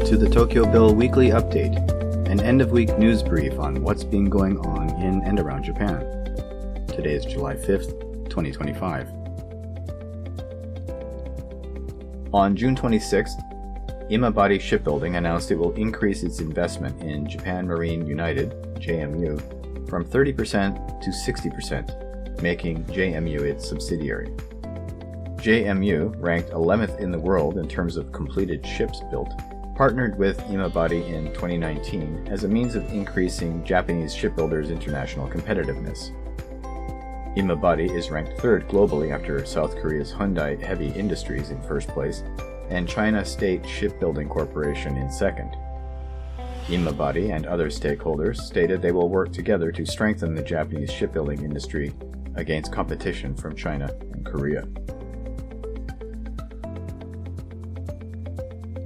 to the TokyoBill Weekly Update, an end-of-week news brief on what's been going on in and around Japan. Today is July 5th, 2025. On June 26th, Imabari Shipbuilding announced it will increase its investment in Japan Marine United, JMU, from 30% to 60%, making JMU its subsidiary. JMU, ranked 11th in the world in terms of completed ships built, partnered with Imabari in 2019 as a means of increasing Japanese shipbuilders' international competitiveness. Imabari is ranked third globally after South Korea's Hyundai Heavy Industries in first place and China State Shipbuilding Corporation in second. Imabari and other stakeholders stated they will work together to strengthen the Japanese shipbuilding industry against competition from China and Korea.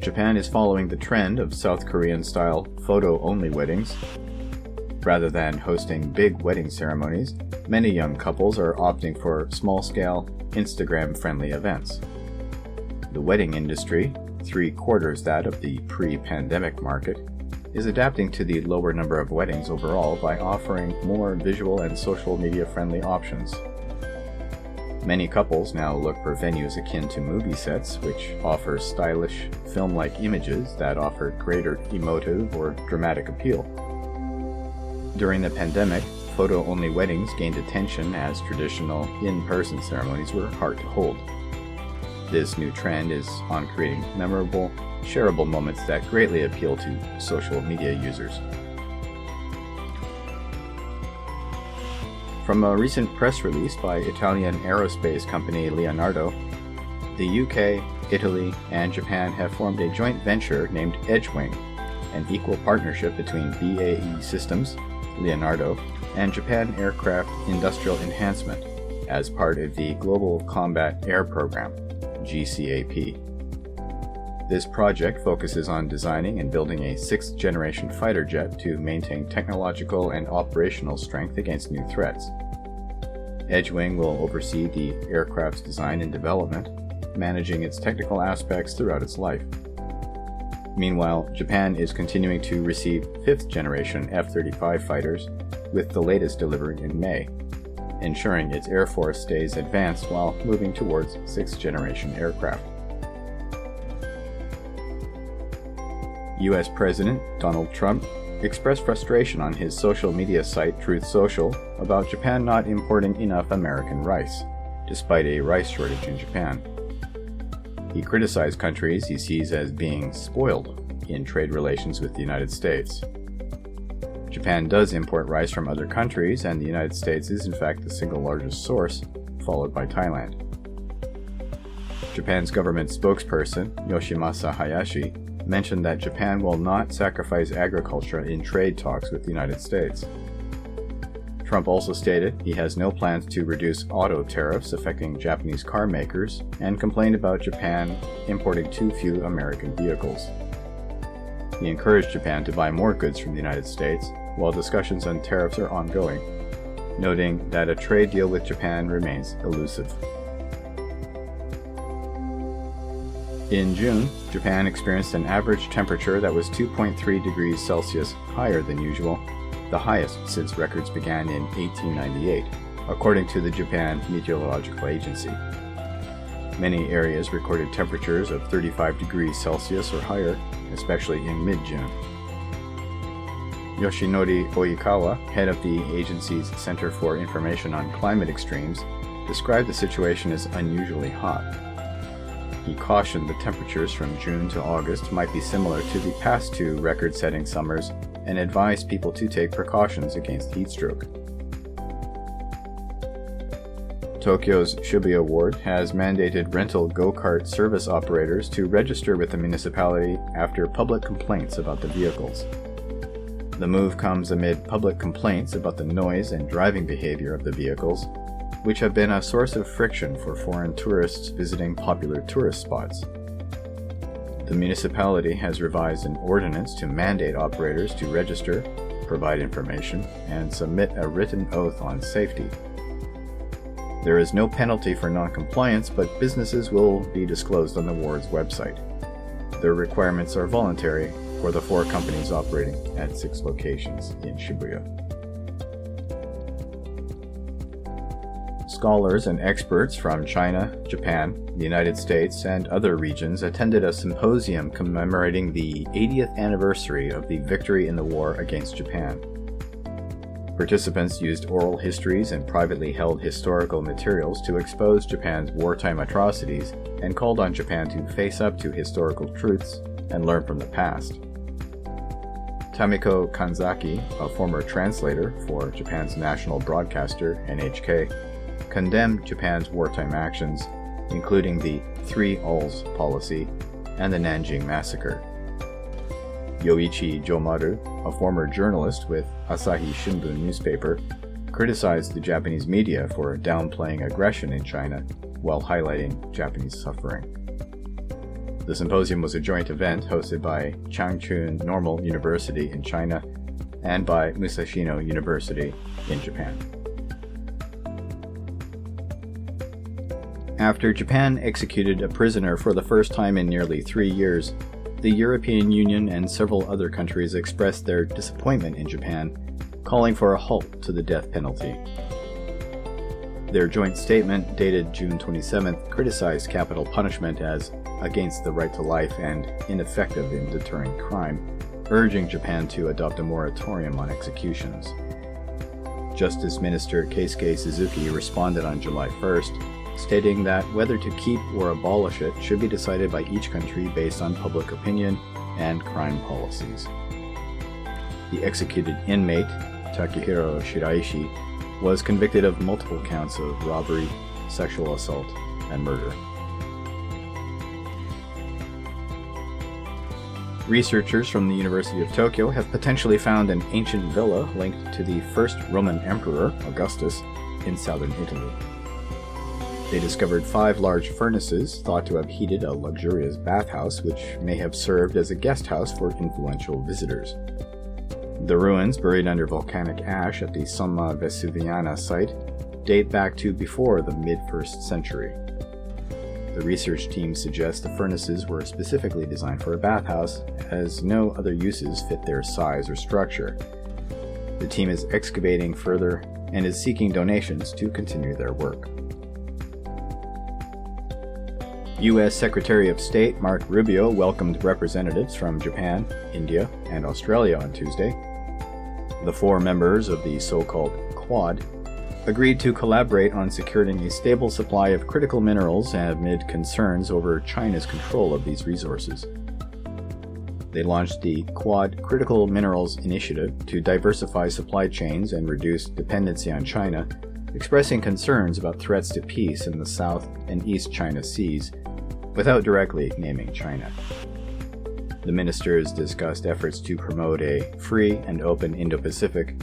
Japan is following the trend of South Korean-style photo-only weddings. Rather than hosting big wedding ceremonies, many young couples are opting for small-scale, Instagram-friendly events. The wedding industry, 3/4 that of the pre-pandemic market, is adapting to the lower number of weddings overall by offering more visual and social media-friendly options. Many couples now look for venues akin to movie sets, which offer stylish, film-like images that offer greater emotive or dramatic appeal. During the pandemic, photo-only weddings gained attention as traditional, in-person ceremonies were hard to hold. This new trend is on creating memorable, shareable moments that greatly appeal to social media users. From a recent press release by Italian aerospace company Leonardo, the UK, Italy, and Japan have formed a joint venture named Edgewing, an equal partnership between BAE Systems, Leonardo, and Japan Aircraft Industrial Enhancement as part of the Global Combat Air Program, GCAP. This project focuses on designing and building a sixth-generation fighter jet to maintain technological and operational strength against new threats. Edgewing will oversee the aircraft's design and development, managing its technical aspects throughout its life. Meanwhile, Japan is continuing to receive fifth-generation F-35 fighters, with the latest delivery in May, ensuring its Air Force stays advanced while moving towards sixth-generation aircraft. U.S. President Donald Trump expressed frustration on his social media site Truth Social about Japan not importing enough American rice, despite a rice shortage in Japan. He criticized countries he sees as being spoiled in trade relations with the United States. Japan does import rice from other countries, and the United States is in fact the single largest source, followed by Thailand. Japan's government spokesperson, Yoshimasa Hayashi, mentioned that Japan will not sacrifice agriculture in trade talks with the United States. Trump also stated he has no plans to reduce auto tariffs affecting Japanese car makers and complained about Japan importing too few American vehicles. He encouraged Japan to buy more goods from the United States while discussions on tariffs are ongoing, noting that a trade deal with Japan remains elusive. In June, Japan experienced an average temperature that was 2.3 degrees Celsius higher than usual, the highest since records began in 1898, according to the Japan Meteorological Agency. Many areas recorded temperatures of 35 degrees Celsius or higher, especially in mid-June. Yoshinori Oikawa, head of the agency's Center for Information on Climate Extremes, described the situation as unusually hot. He cautioned the temperatures from June to August might be similar to the past two record-setting summers and advised people to take precautions against heat stroke. Tokyo's Shibuya Ward has mandated rental go-kart service operators to register with the municipality after public complaints about the vehicles. The move comes amid public complaints about the noise and driving behavior of the vehicles, which have been a source of friction for foreign tourists visiting popular tourist spots. The municipality has revised an ordinance to mandate operators to register, provide information, and submit a written oath on safety. There is no penalty for non-compliance, but businesses will be disclosed on the ward's website. Their requirements are voluntary for the 4 companies operating at 6 locations in Shibuya. Scholars and experts from China, Japan, the United States, and other regions attended a symposium commemorating the 80th anniversary of the victory in the war against Japan. Participants used oral histories and privately held historical materials to expose Japan's wartime atrocities and called on Japan to face up to historical truths and learn from the past. Tamiko Kanzaki, a former translator for Japan's national broadcaster, NHK, condemned Japan's wartime actions, including the 3 Alls policy and the Nanjing massacre. Yoichi Jomaru, a former journalist with Asahi Shimbun newspaper, criticized the Japanese media for downplaying aggression in China while highlighting Japanese suffering. The symposium was a joint event hosted by Changchun Normal University in China and by Musashino University in Japan. After Japan executed a prisoner for the first time in nearly 3 years, the European Union and several other countries expressed their disappointment in Japan, calling for a halt to the death penalty. Their joint statement, dated June 27th, criticized capital punishment as against the right to life and ineffective in deterring crime, urging Japan to adopt a moratorium on executions. Justice Minister Keisuke Suzuki responded on July 1st, stating that whether to keep or abolish it should be decided by each country based on public opinion and crime policies. The executed inmate, Takehiro Shiraishi, was convicted of multiple counts of robbery, sexual assault, and murder. Researchers from the University of Tokyo have potentially found an ancient villa linked to the first Roman emperor, Augustus, in southern Italy. They discovered 5 large furnaces thought to have heated a luxurious bathhouse which may have served as a guest house for influential visitors. The ruins, buried under volcanic ash at the Somma Vesuviana site, date back to before the mid-1st century. The research team suggests the furnaces were specifically designed for a bathhouse, as no other uses fit their size or structure. The team is excavating further and is seeking donations to continue their work. U.S. Secretary of State Marco Rubio welcomed representatives from Japan, India, and Australia on Tuesday. The 4 members of the so-called Quad agreed to collaborate on securing a stable supply of critical minerals amid concerns over China's control of these resources. They launched the Quad Critical Minerals Initiative to diversify supply chains and reduce dependency on China, expressing concerns about threats to peace in the South and East China Seas, without directly naming China. The ministers discussed efforts to promote a free and open Indo-Pacific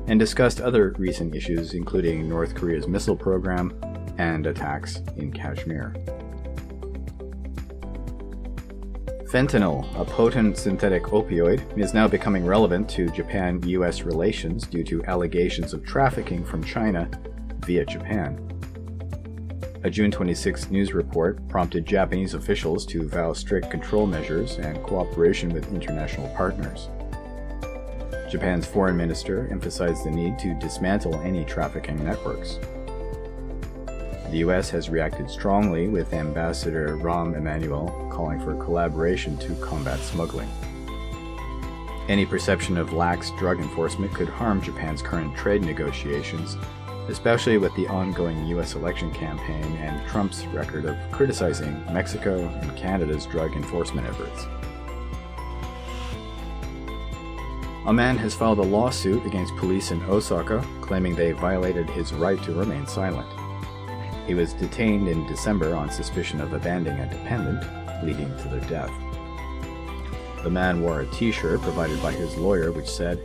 and discussed other recent issues including North Korea's missile program and attacks in Kashmir. Fentanyl, a potent synthetic opioid, is now becoming relevant to Japan-US relations due to allegations of trafficking from China via Japan. A June 26 news report prompted Japanese officials to vow strict control measures and cooperation with international partners. Japan's foreign minister emphasized the need to dismantle any trafficking networks. The U.S. has reacted strongly, with Ambassador Rahm Emanuel calling for collaboration to combat smuggling. Any perception of lax drug enforcement could harm Japan's current trade negotiations, especially with the ongoing U.S. election campaign and Trump's record of criticizing Mexico and Canada's drug enforcement efforts. A man has filed a lawsuit against police in Osaka, claiming they violated his right to remain silent. He was detained in December on suspicion of abandoning a dependent, leading to their death. The man wore a t-shirt provided by his lawyer which said,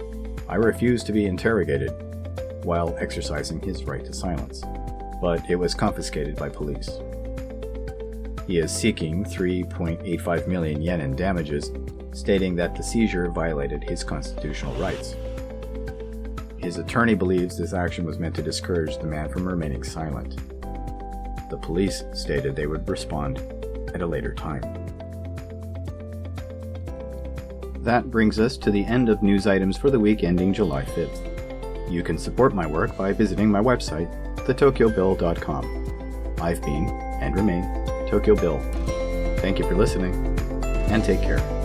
"I refuse to be interrogated," while exercising his right to silence, but it was confiscated by police. He is seeking 3.85 million yen in damages, stating that the seizure violated his constitutional rights. His attorney believes this action was meant to discourage the man from remaining silent. The police stated they would respond at a later time. That brings us to the end of news items for the week ending July 5th. You can support my work by visiting my website, theTokyoBill.com. I've been, and remain, Tokyo Bill. Thank you for listening, and take care.